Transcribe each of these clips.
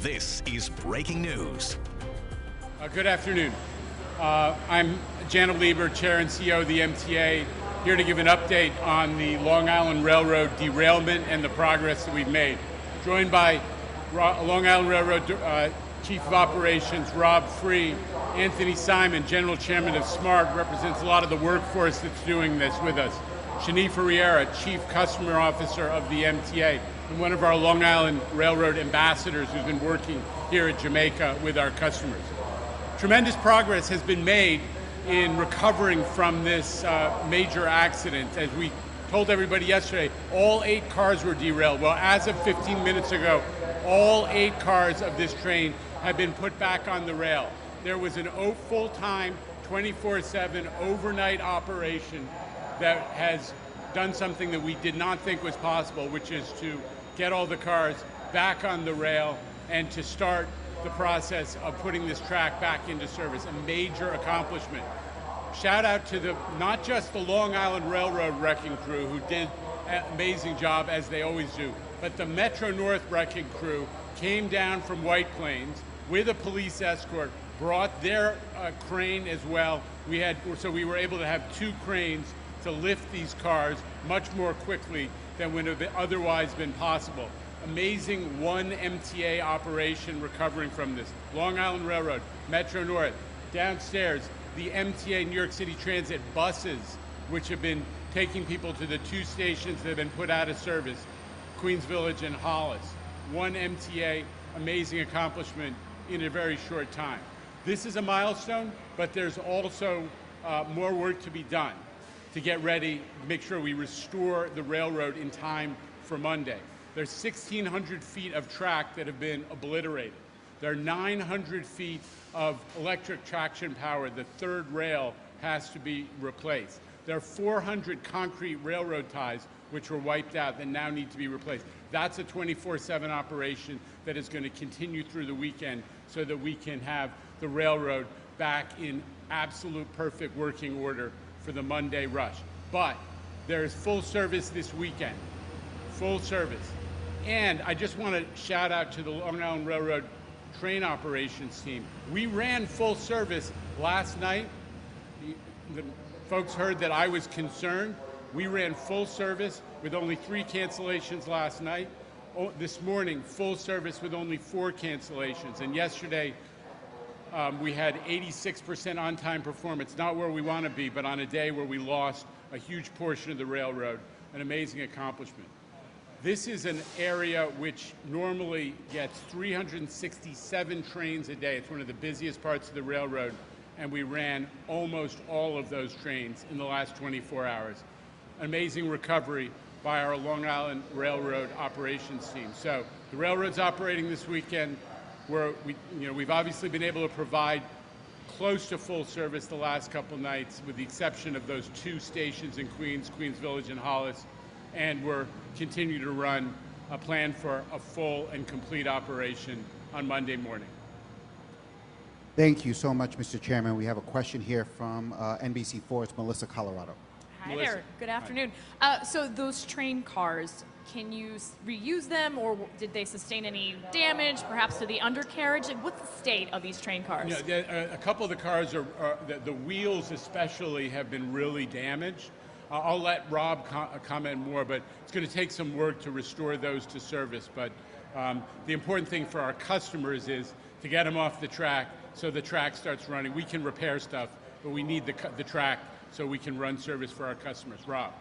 This is breaking news. Good afternoon. I'm Janno, Lieber, Chair and CEO of the MTA, here to give an update on the Long Island Railroad derailment and the progress that we've made. Joined by Long Island Railroad Chief of Operations, Rob Free, Anthony Simon, General Chairman of SMART, represents a lot of the workforce that's doing this with us. Shanifa Riera, Chief Customer Officer of the MTA, and one of our Long Island Railroad ambassadors who's been working here at Jamaica with our customers. Tremendous progress has been made in recovering from this major accident. As we told everybody yesterday, all 8 cars were derailed. Well, as of 15 minutes ago, all 8 cars of this train have been put back on the rail. There was an full-time, 24/7 overnight operation that has done something that we did not think was possible, which is to get all the cars back on the rail and to start the process of putting this track back into service. A major accomplishment. Shout out to not just the Long Island Railroad wrecking crew, who did an amazing job as they always do, but the Metro North wrecking crew came down from White Plains with a police escort, brought their crane as well. So we were able to have 2 cranes to lift these cars much more quickly than would have otherwise been possible. Amazing one MTA operation recovering from this. Long Island Railroad, Metro North, downstairs, the MTA New York City Transit buses, which have been taking people to the 2 stations that have been put out of service, Queens Village and Hollis. One MTA, amazing accomplishment in a very short time. This is a milestone, but there's also more work to be done to get ready, make sure we restore the railroad in time for Monday. There's 1,600 feet of track that have been obliterated. There are 900 feet of electric traction power. The 3rd rail has to be replaced. There are 400 concrete railroad ties which were wiped out that now need to be replaced. That's a 24/7 operation that is going to continue through the weekend so that we can have the railroad back in absolute perfect working order for the Monday rush. But there's full service this weekend, full service. And I just want to shout out to the Long Island Railroad train operations team. We ran full service last night. The folks heard that I was concerned. We ran full service with only 3 cancellations last night. This morning, full service with only 4 cancellations. And yesterday, we had 86% on-time performance, not where we want to be, but on a day where we lost a huge portion of the railroad, an amazing accomplishment. This is an area which normally gets 367 trains a day. It's one of the busiest parts of the railroad, and we ran almost all of those trains in the last 24 hours. Amazing recovery by our Long Island Railroad operations team. So the railroad's operating this weekend. We've obviously been able to provide close to full service the last couple nights, with the exception of those 2 stations in Queens Village and Hollis, and we're continuing to run a plan for a full and complete operation on Monday morning. Thank you so much, Mr. Chairman. We have a question here from NBC4. It's Melissa, Colorado. Hi there. Good afternoon. So those train cars, can you reuse them, or did they sustain any damage, perhaps to the undercarriage? And what's the state of these train cars? A couple of the cars the wheels especially have been really damaged. I'll let Rob comment more, but it's going to take some work to restore those to service. But the important thing for our customers is to get them off the track so the track starts running. We can repair stuff, but we need the track so we can run service for our customers. Rob.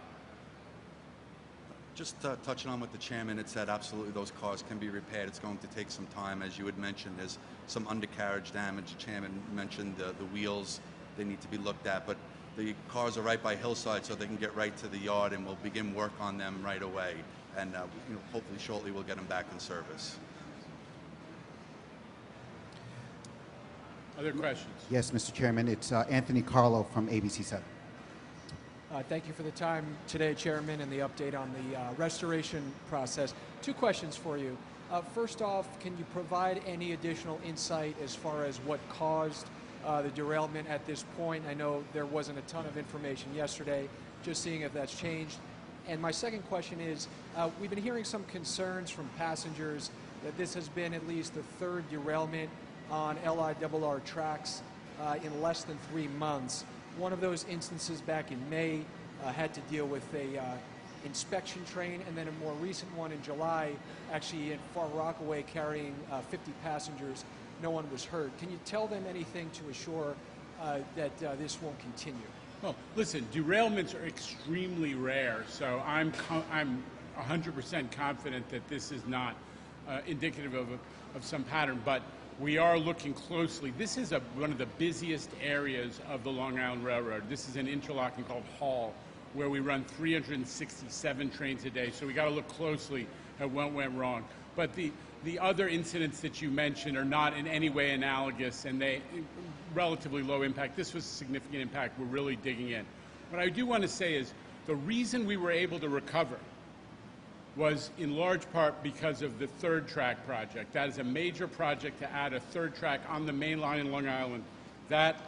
Just touching on what the chairman had said, absolutely those cars can be repaired. It's going to take some time. As you had mentioned, there's some undercarriage damage. The chairman mentioned the wheels, they need to be looked at, but the cars are right by Hillside, so they can get right to the yard, and we'll begin work on them right away. And hopefully shortly we'll get them back in service. Other questions? Yes, Mr. Chairman. It's Anthony Carlo from ABC7. Thank you for the time today, Chairman, and the update on the restoration process. 2 questions for you. First off, can you provide any additional insight as far as what caused the derailment at this point? I know there wasn't a ton of information yesterday, just seeing if that's changed. And my second question is, we've been hearing some concerns from passengers that this has been at least the third derailment on LIRR tracks in less than 3 months. One of those instances back in May had to deal with a inspection train, and then a more recent one in July, actually in Far Rockaway, carrying 50 passengers. No one was hurt. Can you tell them anything to assure that this won't continue? Well, listen, derailments are extremely rare, so I'm 100% confident that this is not indicative of some pattern, but we are looking closely. This is one of the busiest areas of the Long Island Railroad. This is an interlocking called Hall, where we run 367 trains a day, so we got to look closely at what went wrong. But the other incidents that you mentioned are not in any way analogous, and they relatively low impact. This was a significant impact. We're really digging in. What I do want to say is the reason we were able to recover was in large part because of the third track project. That is a major project to add a third track on the main line in Long Island. That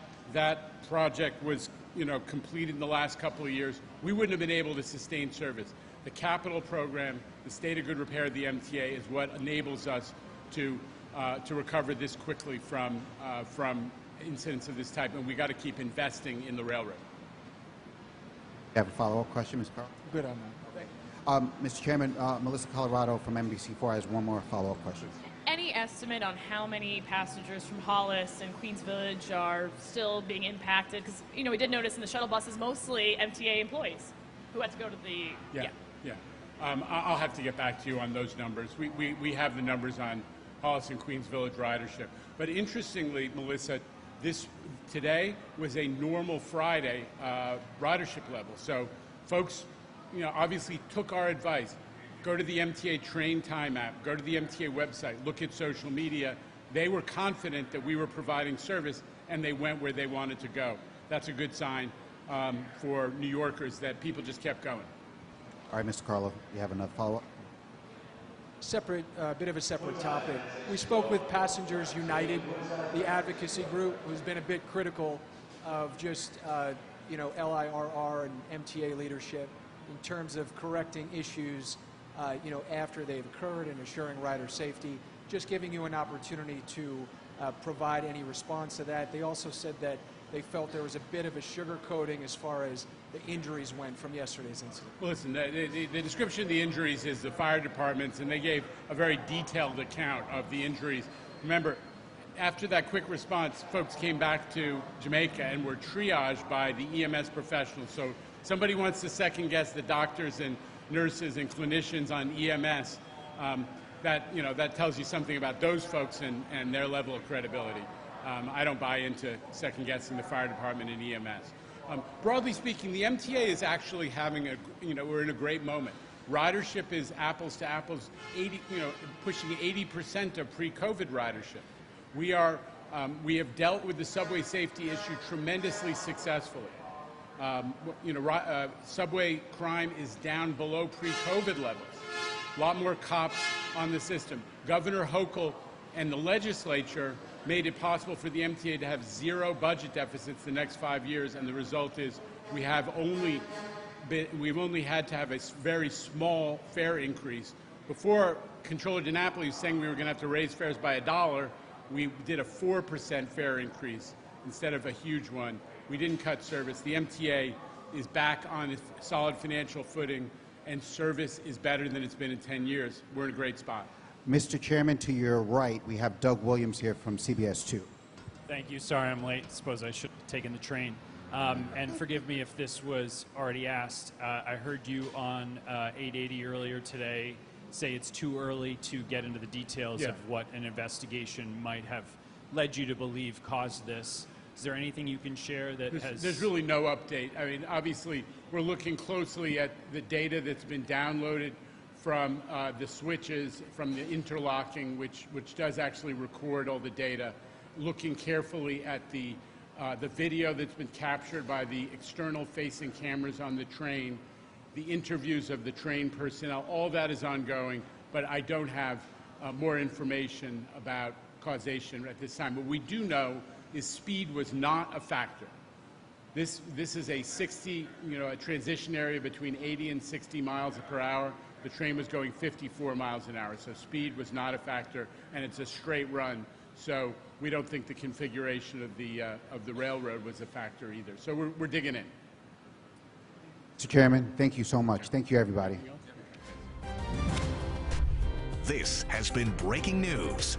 project was completed in the last couple of years. We wouldn't have been able to sustain service. The capital program, the state of good repair of the MTA, is what enables us to recover this quickly from incidents of this type, and we got to keep investing in the railroad. You have a follow-up question, Ms. Carl? Good on that. Mr. Chairman, Melissa Colorado from NBC4 has one more follow-up question. Any estimate on how many passengers from Hollis and Queens Village are still being impacted? Because, we did notice in the shuttle buses mostly MTA employees who had to go to the... Yeah. I'll have to get back to you on those numbers. We have the numbers on Hollis and Queens Village ridership. But interestingly, Melissa, today was a normal Friday ridership level. So folks, obviously took our advice. Go to the MTA train time app, go to the MTA website, look at social media. They were confident that we were providing service, and they went where they wanted to go. That's a good sign for New Yorkers that people just kept going. All right, Mr. Carlo, you have another follow-up? Bit of a separate topic. We spoke with Passengers United, the advocacy group, who's been a bit critical of just LIRR and MTA leadership in terms of correcting issues after they've occurred and assuring rider safety. Just giving you an opportunity to provide any response to that. They also said that they felt there was a bit of a sugarcoating as far as the injuries went from yesterday's incident. Well, listen, the description of the injuries is the fire departments, and they gave a very detailed account of the injuries. Remember, after that quick response, folks came back to Jamaica and were triaged by the EMS professionals. So somebody wants to second guess the doctors and nurses and clinicians on EMS, that tells you something about those folks and their level of credibility. I don't buy into second guessing the fire department and EMS. Broadly speaking, the MTA is actually having we're in a great moment. Ridership is apples to apples, pushing 80% of pre-COVID ridership. We have dealt with the subway safety issue tremendously successfully. Subway crime is down below pre-COVID levels. A lot more cops on the system. Governor Hochul and the legislature made it possible for the MTA to have zero budget deficits the next 5 years, and the result is we've only had to have a very small fare increase. Before, Controller DiNapoli was saying we were going to have to raise fares by $1. We did a 4% fare increase instead of a huge one. We didn't cut service. The MTA is back on its solid financial footing, and service is better than it's been in 10 years. We're in a great spot. Mr. Chairman, to your right, we have Doug Williams here from CBS 2. Thank you. Sorry I'm late. Suppose I should have taken the train. And forgive me if this was already asked. I heard you on 880 earlier today say it's too early to get into the details of what an investigation might have led you to believe caused this. Is there anything you can share that There's really no update. I mean, obviously, we're looking closely at the data that's been downloaded from the switches, from the interlocking, which does actually record all the data, looking carefully at the video that's been captured by the external facing cameras on the train, the interviews of the train personnel. All that is ongoing, but I don't have more information about causation at this time. What we do know is speed was not a factor. This is a 60, a transition area between 80 and 60 miles per hour. The train was going 54 miles an hour, so speed was not a factor, and it's a straight run. So we don't think the configuration of the railroad was a factor either. So we're digging in. Mr. Chairman, thank you so much. Thank you, everybody. This has been breaking news.